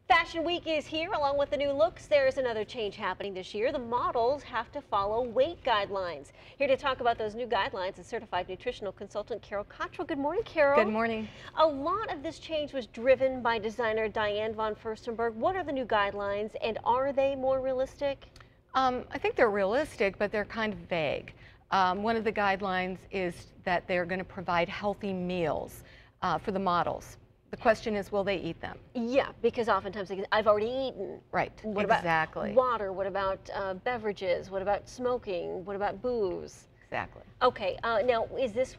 Fashion Week is here along with the new looks. There's another change happening this year. The models have to follow weight guidelines. Here to talk about those new guidelines is certified nutritional consultant Cottrill. Good morning, Carol. Good morning. A lot of this change was driven by designer Diane von Furstenberg. What are the new guidelines and are they more realistic? I think they're realistic, but they're kind of vague. One of the guidelines is that they're going to provide healthy meals for the models. The question is, will they eat them? Yeah, because oftentimes I've already eaten. Right, What exactly. about water? What about beverages? What about smoking? What about booze? Exactly. Okay, now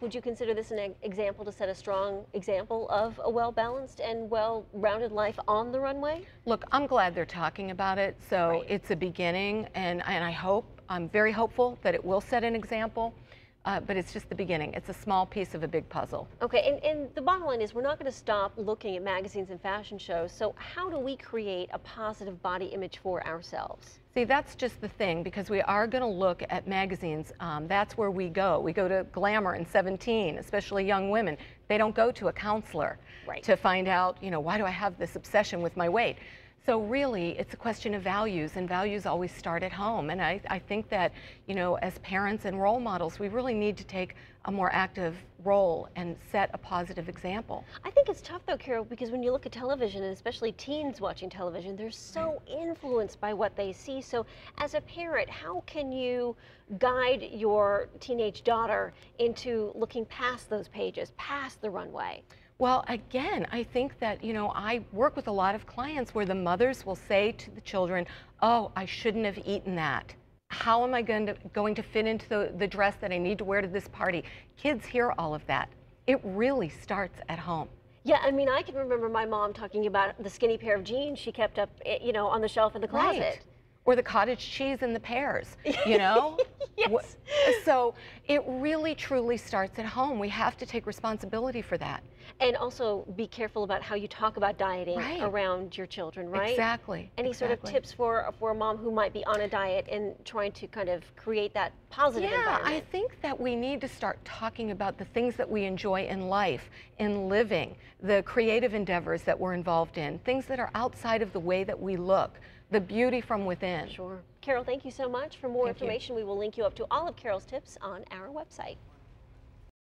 would you consider this an example to set a strong example of a well-balanced and well-rounded life on the runway? Look, I'm glad they're talking about it, so Right. it's a beginning, and I'm very hopeful that it will set an example. But it's just the beginning. It's a small piece of a big puzzle. Okay, and the bottom line is we're not going to stop looking at magazines and fashion shows, so how do we create a positive body image for ourselves? See, that's just the thing, because we are going to look at magazines. That's where we go. We go to Glamour and 17, especially young women. They don't go to a counselor to find out, why do I have this obsession with my weight? So really, it's a question of values, and values always start at home. And I think that, as parents and role models, we really need to take a more active role and set a positive example. I think it's tough, though, Carol, because when you look at television, and especially teens watching television, they're so influenced by what they see. So as a parent, how can you guide your teenage daughter into looking past those pages, past the runway? Well, again, I think that, I work with a lot of clients where the mothers will say to the children, oh, I shouldn't have eaten that. How am I going to fit into the dress that I need to wear to this party? Kids hear all of that. It really starts at home. Yeah, I mean, I can remember my mom talking about the skinny pair of jeans she kept up, on the shelf in the closet. Right. Or the cottage cheese and the pears, Yes. So it really, truly starts at home. We have to take responsibility for that. And also be careful about how you talk about dieting around your children, right? Exactly. Any sort of tips for a mom who might be on a diet and trying to kind of create that positive environment? I think that we need to start talking about the things that we enjoy in life, in living, the creative endeavors that we're involved in, things that are outside of the way that we look, the beauty from within. Sure. Carol, thank you so much. For more information, we will link you up to all of Carol's tips on our website.